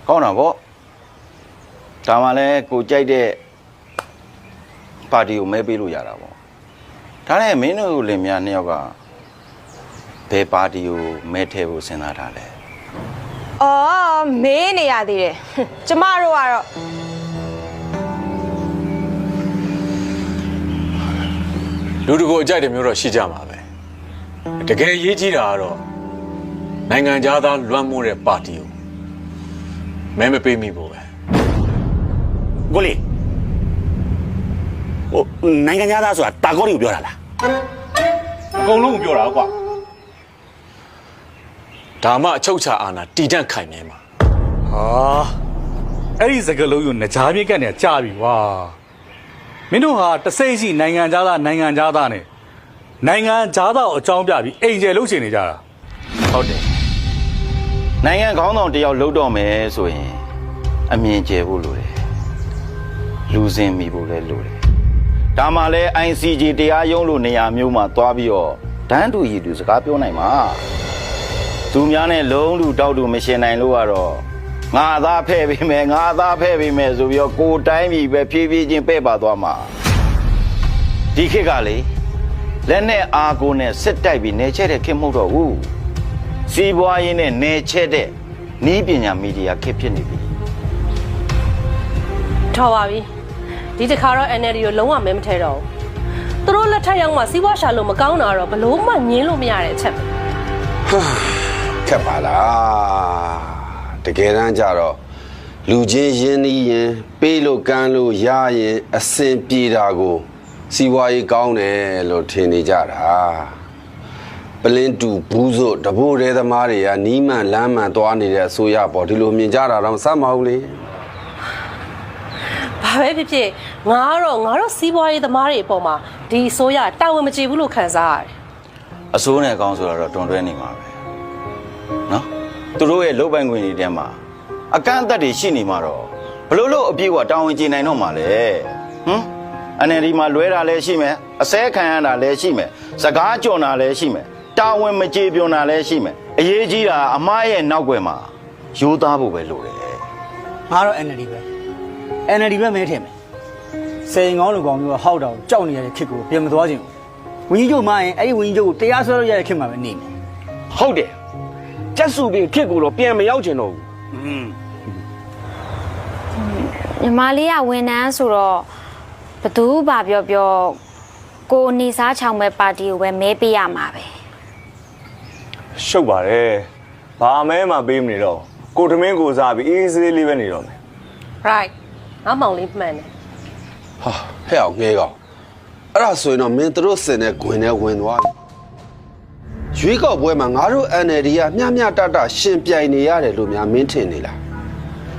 ကောင်းတာပေါ့ဒါမှလည်းကိုကြိုက်တဲ့ပါတီကိုမဲပေးလို့ရတာပေါ့ဒါနဲ့မင်းတို့လင်မယားနှစ်ယောက်ကဘယ်ပါတီကိုမဲထည့်ဖို့စဉ်းစားထားလဲအော်မေးနေရသေးတယ်ကျမတို့ကတော့လူတကိုအကြိုက်တယ်မျိုးတော့ရှိကြမှာပဲတကယ်ရေးကြီးတာကတော့နိုင်ငံသားလွှမ်းမိုးတဲ့ပါတီကိုမဲမပေးမိဘူးပဲကိုလေးဟိုနိုင်ငံသားဆိုတာတာကောတွေကိုပြောတာလားအကုန်လုံးကိုပြောတာကွာဒါမှအချုပ်ချာအာဏာတည်တံ့ခိုင်မြဲမှာဟာအဲ့ဒီစကလုံးကိုနကြားပြစ်ကနေကြာပြီကွာမင်းတို့ဟာတစိမ့်စီနိုင်ငံသားနဲ့နိုင်ငံသားကိုအကြောင်းပြပြီးအိမ်ကျယ်လှုပ်ရှင်နေကြတာဟုတ်တယ်နိုင်ငံခေါင်းဆောင်တယောက်လှုပ်တော့မယ်ဆိုရင်အမြင်ကျယ်ဖို့လိုတယ်လူစင်မိဖို့လည်းလိုတယ်ဒါမှလည်း ICJ တရားရုံးလိုနေရာမျိုးမှာသွားပြီးတော့တန်းတူရည်တူစကားပြောနိုင်မှာသူများနဲ့လုံးလူတောက်တူမရှင်နိုင်လို့ကတော့ငါသားဖဲ့ပေးမယ်ဆိုပြီးတော့ကိုတိုင်းပြည်ပဲဖြည်းဖြည်းချင်းပဲ့ပါသွားမှာဒီခေတ်ကလေလက်နဲ့အားကိုနဲ့စစ်တိုက်ပြီးနေချက်တဲ့ခေတ်မဟုတ်တော့ဘူးစီးပွားရေးနဲ့နေချက်တဲ့နီးပညာမီဒီယာခေတ်ဖြစ်နေပြီထော်ပါပြီဒီတစ်ခါတော့ NLD ကိုလုံးဝမဲမထဲတော့ဘူးသူတို့လက်ထက်ရောက်မှစီးပွားရှာလို့မကောင်းတာတော့ဘလို့မှညင်းလို့မရတဲ့အချက်ပဲခက်ပါလားတကယ်တမ်းကျတော့လူချင်းရင်းနှီးရင်ပေးလို့ကမ်းလို့ရရင်အစင်ပြေတာကိုစီးပွားရေးကောင်းတယ်လို့ထင်နေကြတာပလင်းတူဘူးစို့တဘိုးရဲသမားတွေကနီးမှန်လမ်းမှန်သွားနေတဲ့အစိုးရပေါ်ဒီလိုမြင်ကြတာတော့စမ်းမဟုတ်လေဘာပဲဖြစ်ဖြစ်ငါတို့စီးပွားရေးသမားတွေအပေါ်မှာဒီအစိုးရတာဝန်မကျေဘူးလို့ခံစားရတယ်အစိုးရနဲ့အကောင်းဆိုတော့တွန်တွဲနေမှာပဲနော်သူတို့ရဲ့လုပ်ပိုင်ခွင့်တွေထဲမှာအကန့်အသတ်တွေရှိနေမှာတော့ဘလို့အပြည့်ကတာဝန်ကျေနိုင်တော့မှာလေNLD မှာလွဲတာလည်းရှိမယ်အစဲခံရတာလည်းရှိမယ်စကားကြော်တာလည်းရှိမယ်တာဝန်မကျေပြွန်တာလည်းရှိမယ်အရေးကြီးတာအမားရဲ့နောက်ွယ်မှာရိုးသားဖို့ပဲလိုတယ်ငါတော့ NLD ပဲမဲထည့်မယ်စိန်ကောင်းလူကောင်းမျိုးဟောက်တာကိုကြောက်နေရတဲ့ခစ်ကိုပြင်မသွားခြင်းဝင်းကြီးချုပ်မရင်အဲ့ဒီဝင်းကြီးချုပ်ကိုတရားစွဲလို့ရတဲ့ခစ်မှာပဲနေမယ်ဟုတ်တယ်ကျက်စုပြီးခစ်ကိုတော့ပြန်မရောက်ချင်တော့ဘူးညီမလေးကဝန်ထမ်းဆိုတော့ဘသူဘာပြောကိုနေစားချောင်မဲ့ပါတီကိုပဲမဲပေးရမှာပဲရှုပ်ပါတယ်ဘာမဲမှပေးမနေတော့ကိုထမင်းကိုစားပြီးအေးဆေးလေးပဲနေတော့မယ် right ငါမောင်လေးမှန်တယ်ဟာဟဲ့အောင်ငဲကောင်အဲ့ဒါဆိုရင်တော့မင်းတို့စင်တဲ့ခွင်နဲ့ဝင်သွားပြီရွေးကောက်ပွဲမှာငါတို့ NLD ကမျှမျှတတရှင်ပြိုင်နေရတယ်လို့များမင်းထင်နေလား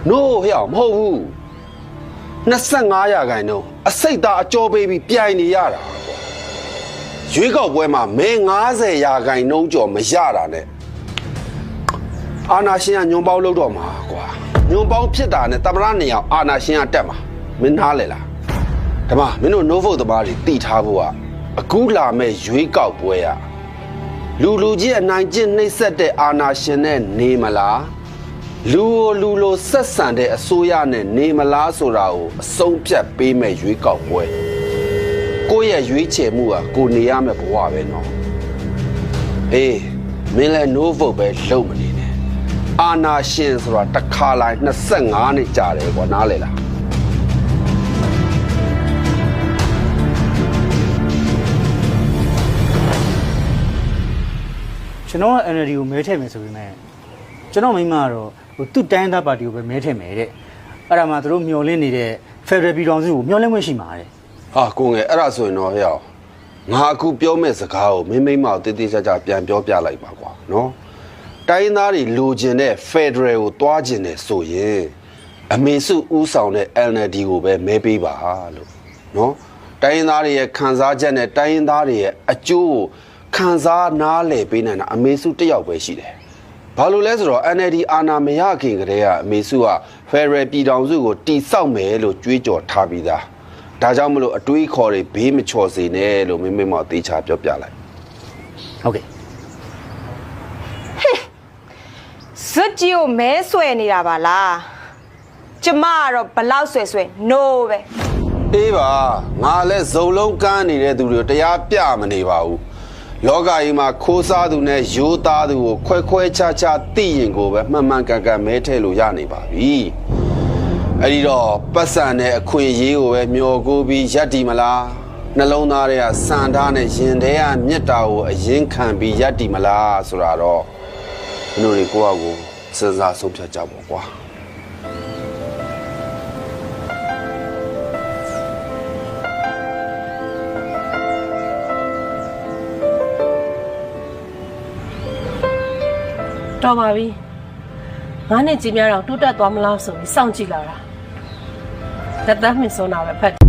no ဟဲ့အောင်မဟုတ်ဘူး25ရာခိုင်နှုန်းအစိတ်သားအကျော်ပေးပြီးပြိုင်နေရတာရွေးကောက်ပွဲမှာမဲ90ရာခိုင်နှုန်းကျော်မရတာနဲ့အာနာရှင်ကညွန်ပေါင်းလုပ်တော့မှာကွာညွန်ပေါင်းဖြစ်တာနဲ့တမရနေအောင်အာနာရှင်ကတက်မှာမင်းနားလေလားဓမ္မမင်းတို့ no vote သမားတွေတိထားဖို့ကအခုလာမဲ့ရွေးကောက်ပွဲကလူကြီးအနိုင်ကျင့်နှိပ်စက်တဲ့အာနာရှင်နဲ့နေမလားလူလိုဆက်ဆံတဲ့အစိုးရနဲ့နေမလားဆိုတာကိုအဆုံးဖြတ်ပေးမဲ့ရွေးကောက်ပွဲကိုယ့်ရဲ့ရွေးချယ်မှုကကိုနေရမယ့်ဘဝပဲနော်အေးမင်းလည်း no vote ပဲလုပ်မနေနဲ့အာနာရှင်ဆိုတာတစ်ခါလိုက်25နှစ်ကြာတယ်ကွာနားလေလားကျွန်တော်က NLD ကိုမဲထည့်မယ်ဆိုပေမဲ့ကျွန်တော်မိမကတော့သူ့တိုင်းသားပါတီကိုပဲမဲထည့်မယ်တဲ့အဲ့ဒါမှသူတို့မျှော်လင့်နေတဲ့ Federal ပြည်ထောင်စုကိုမျှော်လင့်ခွင့်ရှိမှာတဲ့ဟာကိုငယ်အဲ့ဒါဆိုရင်တော့ဟဲ့အောင်ငါအခုပြောမဲ့စကားကိုမိမကိုတေးသေးချာချာပြန်ပြောပြလိုက်ပါကွာနော်တိုင်းသားတွေလိုချင်တဲ့ Federal ကိုတွားချင်တယ်ဆိုရင်အမေစုဦးဆောင်တဲ့ NLD ကိုပဲမဲပေးပါလို့နော်တိုင်းသားတွေရဲ့ခံစားချက်နဲ့တိုင်းသားတွေရဲ့အကျိုးကိုခံစားနားလည်ပေးနိုင်တာအမေစုတစ်ယောက်ပဲရှိတယ်ဘာလို့လဲဆိုတော့ NLD အာဏာမရခင်ကတည်းကအမေစုက Federal ပြည်ထောင်စုကိုတိဆောက်မယ်လို့ကြွေးကြော်ထားပြီးသားဒါကြောင့်မလို့အတွေးခေါ်တွေဘေးမချော်စေနဲ့လို့မိမောတေချာပြောပြလိုက်ဟုတ်ကဲ့ဇွတ်ကြီးကိုမဲဆွဲနေတာပါလား ကျမကတော့ဘလောက်ဆွဲဆွဲ no ပဲ အေးပါငါလည်းဇုံလုံးကန်းနေတဲ့သူတွေကိုတရားပြမနေပါဘူးလောကကြီးမှာခိုးစားသူနဲ့ရိုးသားသူကိုခွဲခွဲခြားခြားသိရင်ကိုပဲမှန်မှန်ကန်ကန်မဲထည့်လို့ရနေပါပြီအဲ့ဒီတော့ပတ်စံနဲ့အခွင့်အရေးကိုပဲမျှော်ကိုပြီးယက်တီမလားနှလုံးသားတွေကစံထားနဲ့ရင်ထဲကမြတ်တာကိုအရင်ခံပြီးယက်တီမလားဆိုတာတော့မင်းတို့တွေကိုယ့်အကိုစဉ်းစားဆုံးဖြတ်ကြပါကွာတော်ပါပြီငါနဲ့ကြည်များတော့တိုးတက်သွားမလားဆိုပြီးစောင့်ကြည့်လာတာလက်သက်မှင်စွန်းတာပဲဖတ်